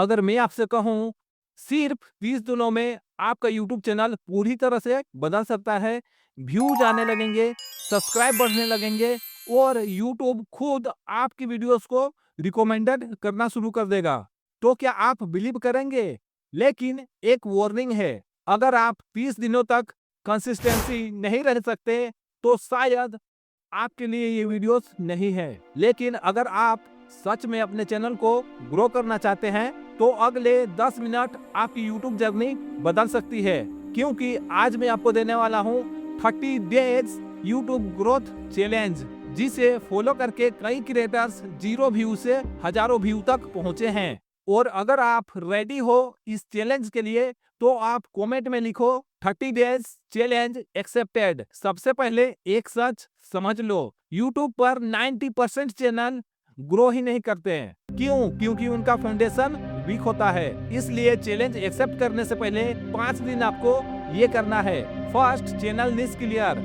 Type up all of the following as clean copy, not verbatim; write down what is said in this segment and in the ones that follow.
अगर मैं आपसे कहूँ सिर्फ 30 दिनों में आपका यूट्यूब चैनल पूरी तरह से बदल सकता है, व्यूज आने लगेंगे, सब्सक्राइब बढ़ने लगेंगे और यूट्यूब खुद आपकी वीडियोस को रिकमेंडेड करना शुरू कर देगा। तो क्या आप बिलीव करेंगे? लेकिन एक वार्निंग है, अगर आप 30 दिनों तक कंसिस्टेंसी नहीं रह सकते तो शायद आपके लिए ये वीडियोस नहीं है। लेकिन अगर आप सच में अपने चैनल को ग्रो करना चाहते हैं तो अगले 10 मिनट आपकी यूट्यूब जर्नी बदल सकती है, क्योंकि आज मैं आपको देने वाला हूँ 30 डेज यूट्यूब ग्रोथ चैलेंज, जिसे फॉलो करके कई क्रिएटर्स 0 व्यू से हजारों व्यू तक पहुंचे हैं। और अगर आप रेडी हो इस चैलेंज के लिए तो आप कमेंट में लिखो 30 डेज चैलेंज एक्सेप्टेड। सबसे पहले एक सच समझ लो, यूट्यूब पर 90% चैनल ग्रो ही नहीं करते हैं। क्यों? क्योंकि उनका फाउंडेशन वीक होता है। इसलिए चैलेंज एक्सेप्ट करने से पहले 5 दिन आपको ये करना है। First, channel niche clear.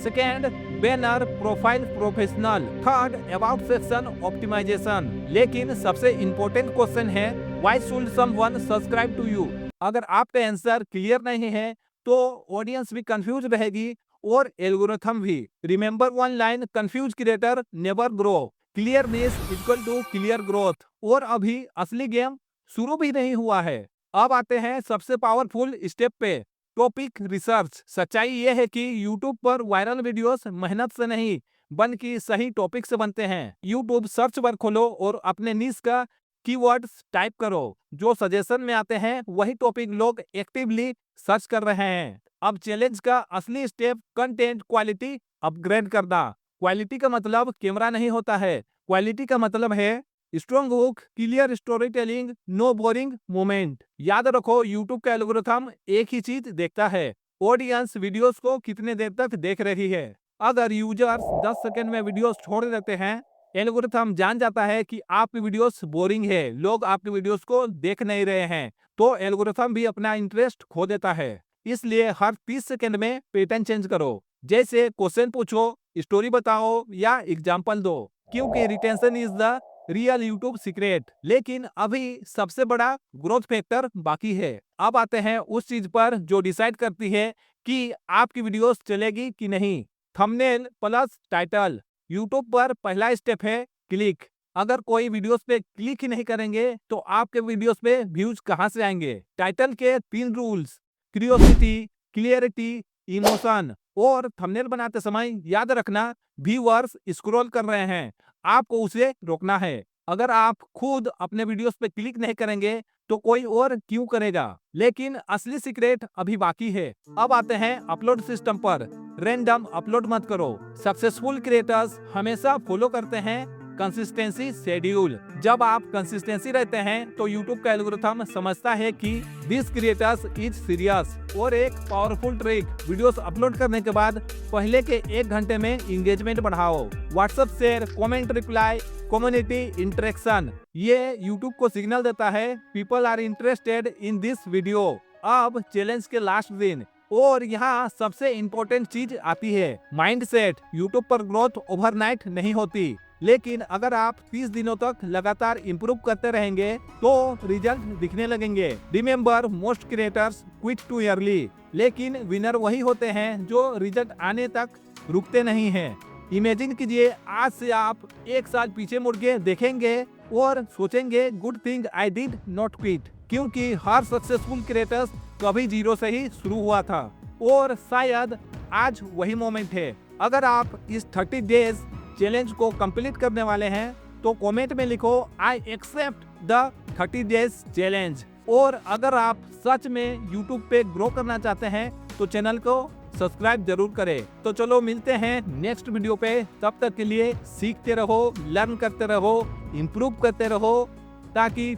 Second, banner profile professional. Third, about section optimisation. लेकिन सबसे इंपॉर्टेंट क्वेश्चन है, why should someone subscribe to you? अगर आपका आंसर क्लियर नहीं है तो ऑडियंस भी कंफ्यूज रहेगी और एल्गोरिथम भी। Remember one line, confuse creator never grow. Clear niche equal to clear growth. और अभी असली गेम शुरू भी नहीं हुआ है। अब आते हैं सबसे पावरफुल स्टेप पे, टॉपिक रिसर्च। सच्चाई यह है कि YouTube पर वायरल वीडियोस मेहनत से नहीं बल्कि सही टॉपिक से बनते हैं। YouTube सर्च बार खोलो और अपने नीश का कीवर्ड्स टाइप करो। जो सजेशन में आते हैं वही टॉपिक लोग एक्टिवली सर्च कर रहे हैं। अब चैलेंज का असली स्टेप, कंटेंट क्वालिटी अपग्रेड करना। क्वालिटी का मतलब कैमरा नहीं होता है, क्वालिटी का मतलब है strong hook, clear story telling, no boring moment. याद रखो, यूट्यूब का एल्गोरिथम एक ही चीज देखता है, ऑडियंस वीडियोस को कितने देर तक देख रही है। अगर यूजर्स 10 सेकंड में वीडियोस छोड़ देते हैं, एल्गोरिथम जान जाता है कि आपकी वीडियोस बोरिंग है, लोग आपकी वीडियोस को देख नहीं रहे हैं, तो एल्गोरिथम भी अपना इंटरेस्ट खो देता है। इसलिए हर 30 सेकंड में पैटर्न चेंज करो, जैसे क्वेश्चन पूछो, स्टोरी बताओ या एग्जाम्पल दो, क्योंकि retention is the real YouTube secret. लेकिन अभी सबसे बड़ा ग्रोथ फैक्टर बाकी है। अब आते हैं उस चीज पर जो डिसाइड करती है कि आपकी वीडियोस चलेगी कि नहीं, थंबनेल प्लस टाइटल। यूट्यूब पर पहला स्टेप है क्लिक। अगर कोई वीडियोस पे क्लिक ही नहीं करेंगे तो आपके वीडियोस पे व्यूज कहां से आएंगे? टाइटल के 3 रूल्स, क्यूरियोसिटी, क्लियरिटी, इमोशन। और थंबनेल बनाते समय याद रखना, व्यूअर्स स्क्रॉल कर रहे हैं, आपको उसे रोकना है। अगर आप खुद अपने वीडियोस पे क्लिक नहीं करेंगे तो कोई और क्यों करेगा? लेकिन असली सीक्रेट अभी बाकी है। अब आते हैं अपलोड सिस्टम पर। रैंडम अपलोड मत करो। सक्सेसफुल क्रिएटर्स हमेशा फॉलो करते हैं कंसिस्टेंसी शेड्यूल। जब आप कंसिस्टेंसी रहते हैं तो यूट्यूब का एल्गोरिथम समझता है कि दिस क्रिएटर्स इज सीरियस। और एक पावरफुल ट्रिक, वीडियोस अपलोड करने के बाद पहले के 1 घंटे में एंगेजमेंट बढ़ाओ। WhatsApp share, comment reply, community interaction. ये यूट्यूब को सिग्नल देता है people are interested in this video. अब चैलेंज के लास्ट दिन और यहाँ सबसे इंपॉर्टेंट चीज आती है, माइंडसेट। यूट्यूब पर ग्रोथ ओवरनाइट नहीं होती, लेकिन अगर आप 30 दिनों तक लगातार इंप्रूव करते रहेंगे तो रिजल्ट दिखने लगेंगे। Remember, most creators quit too early, लेकिन विनर वही होते हैं जो रिजल्ट आने तक रुकते नहीं हैं। इमेजिन कीजिए, आज से आप 1 साल पीछे मुड़ के देखेंगे और सोचेंगे good thing I did not quit, क्योंकि हर सक्सेसफुल क्रिएटर्स कभी 0 से ही शुरू हुआ था। और शायद आज वही मोमेंट है। अगर आप इस 30 डेज चैलेंज को कंप्लीट करने वाले हैं तो कमेंट में लिखो I accept the 30 days challenge. और अगर आप सच में यूट्यूब पे ग्रो करना चाहते हैं तो चैनल को सब्सक्राइब जरूर करें। तो चलो मिलते हैं नेक्स्ट वीडियो पे। तब तक के लिए सीखते रहो, लर्न करते रहो, इम्प्रूव करते रहो, ताकि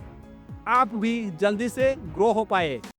आप भी जल्दी से ग्रो हो पाए।